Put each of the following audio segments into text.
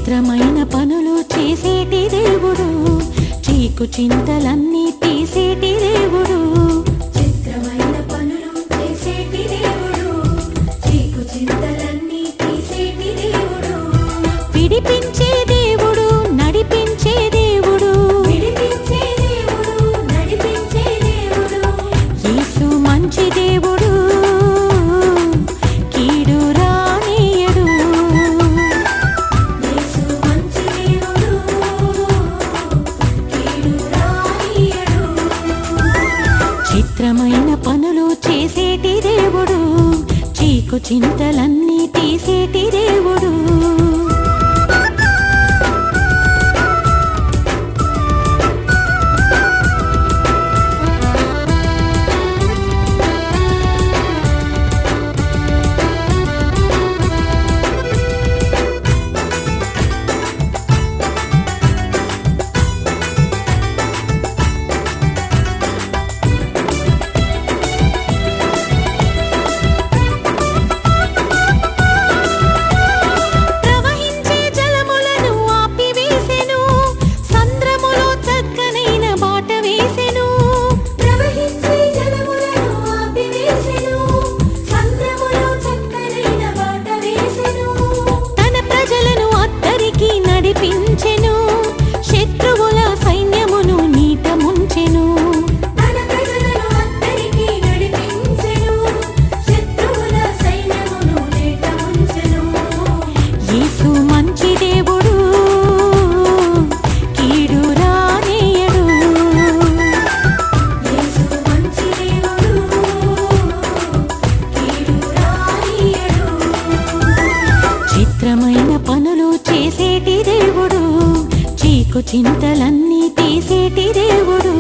చిత్రమైన పనులు చేసేటి దేవుడు, చీకు చింతలన్నీ తీసేటి దేవుడు. చిత్రమైన పనులు చేసేటి దేవుడు, చీకు చింతలన్నీ తీసేటి దేవుడు. విడిపించే దేవుడు, నడిపించే దేవుడు, విడిపించే దేవుడు, నడిపించే దేవుడు. యేసు మంచి దేవుడు, కీడు రానీయడు. యేసు మంచి దేవుడు, కీడు రానీయడు. చిత్రమైన పనులు చేసేటి దేవుడు, చీకు చింతలన్నీ తీసేటి దేవుడు. చిత్రమైన పనులు చేసేటి దేవుడు, చీకు చింతలన్నీ తీసేటి దేవుడు.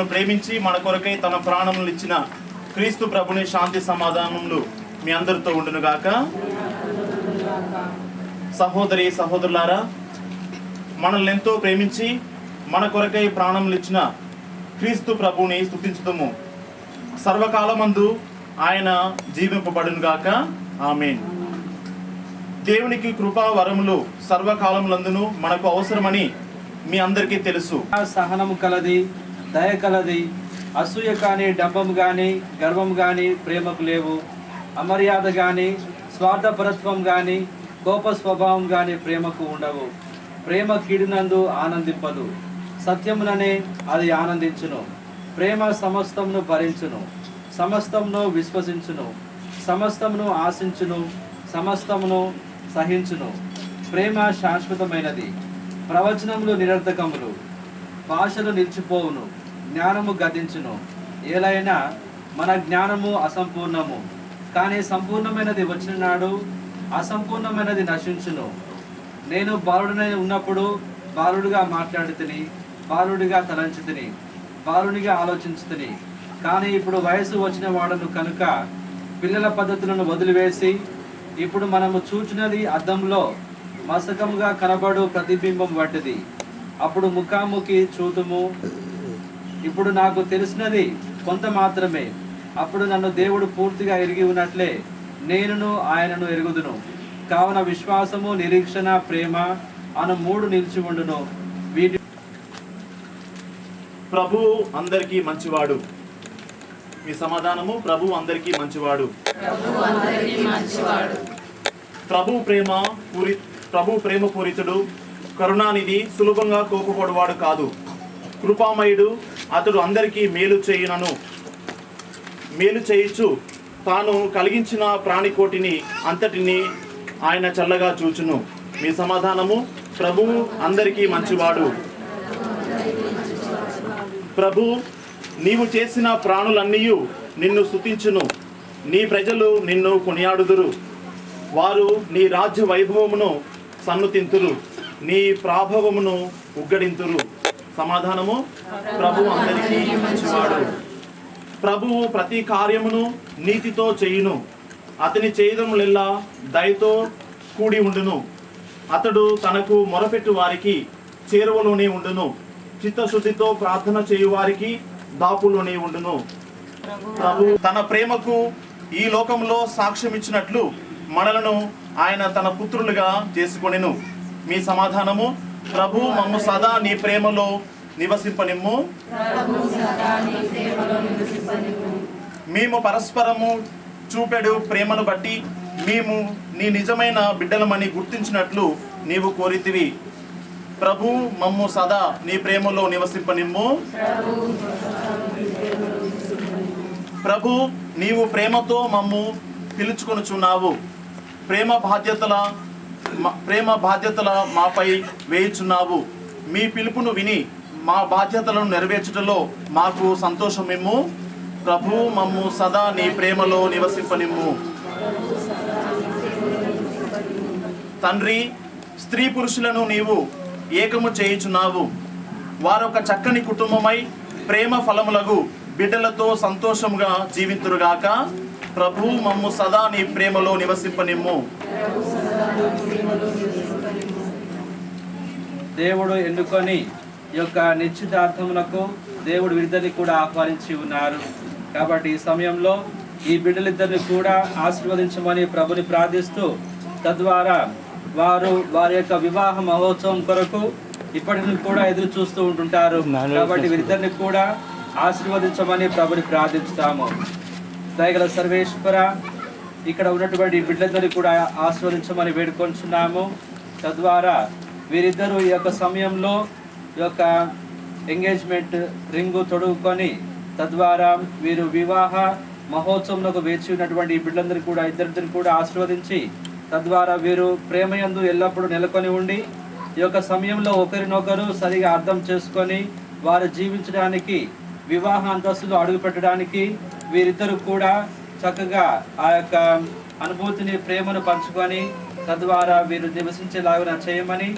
ప్రేమించి మన కొరకై తన ప్రాణములు ఇచ్చిన క్రీస్తు ప్రభుని శాంతి సమాధానములు మీ అందరితో ఉండును గాక. సహోదరి సహోదరులారా, మనల్ని ఎంతో ప్రేమించి మన కొరకై ప్రాణములు ఇచ్చిన క్రీస్తు ప్రభుని స్తుతించుదుము. సర్వకాలమందు ఆయన జీవింపబడును గాక. ఆమేన్. దేవునికి కృపా వరములు సర్వకాలములందును మనకు అవసరమని మీ అందరికీ తెలుసు. సహనము కలది, దయ కలది, అసూయ కానీ, డంబము కానీ, గర్వం కానీ ప్రేమకు లేవు. అమర్యాద కానీ, స్వార్థపరత్వం కానీ, కోప స్వభావం కానీ ప్రేమకు ఉండవు. ప్రేమ కీడినందు ఆనందింపదు, సత్యముననే అది ఆనందించును. ప్రేమ సమస్తమును భరించును, సమస్తమును విశ్వసించును, సమస్తమును ఆశించును, సమస్తమును సహించును. ప్రేమ శాశ్వతమైనది. ప్రవచనములు నిరర్థకములు, భాషలు నిలిచిపోవును, జ్ఞానము గతించును. ఏలైనా మన జ్ఞానము అసంపూర్ణము, కానీ సంపూర్ణమైనది వచ్చిన నాడు అసంపూర్ణమైనది నశించును. నేను బాలుడనై ఉన్నప్పుడు బాలుడిగా మాట్లాడుతుని, బాలుడిగా తలంచుతుని, బాలునిగా ఆలోచించుతుని. కానీ ఇప్పుడు వయసు వచ్చిన వాడను కనుక పిల్లల పద్ధతులను వదిలివేసి, ఇప్పుడు మనము చూచినది అద్దంలో మసకముగా కనబడు ప్రతిబింబం వంటిది. అప్పుడు ముఖాముఖి చూతుము. ఇప్పుడు నాకు తెలిసినది కొంత మాత్రమే. అప్పుడు నన్ను దేవుడు పూర్తిగా ఎరిగి ఉన్నట్లే నేనును ఆయనను ఎరుగుదును. కావున విశ్వాసము, నిరీక్షణ, ప్రేమ అను మూడు నిలిచి ఉండును. వీటి ప్రభు అందరికీ మంచివాడు. మీ సమాధానము, ప్రభు అందరికీ మంచివాడు. ప్రభు ప్రేమ పూరితుడు, కరుణానిధి, సులభంగా కోపపడువాడు కాదు. కృపామయుడు, అతడు అందరికీ మేలు చేయుచు తాను కలిగించిన ప్రాణికోటిని అంతటిని ఆయన చల్లగా చూచును. మీ సమాధానము, ప్రభు అందరికీ మంచివాడు. ప్రభు, నీవు చేసిన ప్రాణులన్నీ నిన్ను స్తుతించును. నీ ప్రజలు నిన్ను కొనియాడుదురు. వారు నీ రాజ్య వైభవమును సన్నుతింతురు, నీ ప్రాభవమును ఉగ్గడింతురు. సమాధానము, ప్రభు అందరికీ మంచివాడు. ప్రభువు ప్రతి కార్యమును నీతితో చేయును. అతని చేయదములెల్లా దయతో కూడి ఉండును. అతడు తనకు మొరపెట్టు వారికి చేరువలోనే ఉండును. చిత్తశుద్ధితో ప్రార్థన చేయు వారికి దాపులోనే ఉండును. ప్రభు తన ప్రేమకు ఈ లోకంలో సాక్ష్యం ఇచ్చినట్లు మనలను ఆయన తన పుత్రులుగా చేసుకొనెను. మీ సమాధానము, ప్రభు మమ్ము సదా నీ ప్రేమలో నివసింపనిమ్ము. మేము పరస్పరము చూపెడు ప్రేమను బట్టి మేము నీ నిజమైన బిడ్డలమని గుర్తించినట్లు నీవు కోరితివి. ప్రభు మమ్ము సదా నీ ప్రేమలో నివసింపనిమ్ము. ప్రభు, నీవు ప్రేమతో మమ్ము పిలుచుకొనుచున్నావు. ప్రేమ బాధ్యతల మాపై వేయుచున్నావు. మీ పిలుపును విని మా బాధ్యతలను నెరవేర్చుటలో మాకు సంతోషమిమ్ము. ప్రభు మమ్ము సదా నీ ప్రేమలో నివసింపనిమ్ము. తండ్రి, స్త్రీ పురుషులను నీవు ఏకము చేయుచున్నావు. వారొక చక్కని కుటుంబమై ప్రేమ ఫలములగు బిడ్డలతో సంతోషముగా జీవింతురుగాక. ప్రభు మమ్ము సదా నీ ప్రేమలో నివసింపనిమ్ము. దేవుడు ఎన్నుకొని ఈ యొక్క నిశ్చితార్థములకు దేవుడు వీరిద్దరిని కూడా ఆహ్వానించి ఉన్నారు. కాబట్టి ఈ సమయంలో ఈ బిడ్డలిద్దరిని కూడా ఆశీర్వదించమని ప్రభుని ప్రార్థిస్తూ, తద్వారా వారి యొక్క వివాహ మహోత్సవం కొరకు ఇప్పటి నుంచి కూడా ఎదురు చూస్తూ ఉంటుంటారు. కాబట్టి వీరిద్దరిని కూడా ఆశీర్వదించమని ప్రభుని ప్రార్థిస్తాము. దయగల సర్వేశ్వర, ఇక్కడ ఉన్నటువంటి బిడ్డలిద్దరిని కూడా ఆశీర్వదించమని వేడుకొంచున్నాము. తద్వారా వీరిద్దరూ ఈ యొక్క సమయంలో ఈ యొక్క ఎంగేజ్మెంట్ రింగు తొడుగుకొని, తద్వారా వీరు వివాహ మహోత్సవంలో వేచి ఉన్నటువంటి ఈ బిడ్డలందరినీ కూడా ఇద్దరిని కూడా ఆశీర్వదించి, తద్వారా వీరు ప్రేమయందు ఎల్లప్పుడూ నెలకొని ఉండి ఈ యొక్క సమయంలో ఒకరినొకరు సరిగా అర్థం చేసుకొని వారు జీవించడానికి, వివాహ అంతస్తులు అడుగు పెట్టడానికి వీరిద్దరూ కూడా చక్కగా ఆ యొక్క అనుభూతిని, ప్రేమను పంచుకొని తద్వారా వీరు నివసించేలాగా చేయమని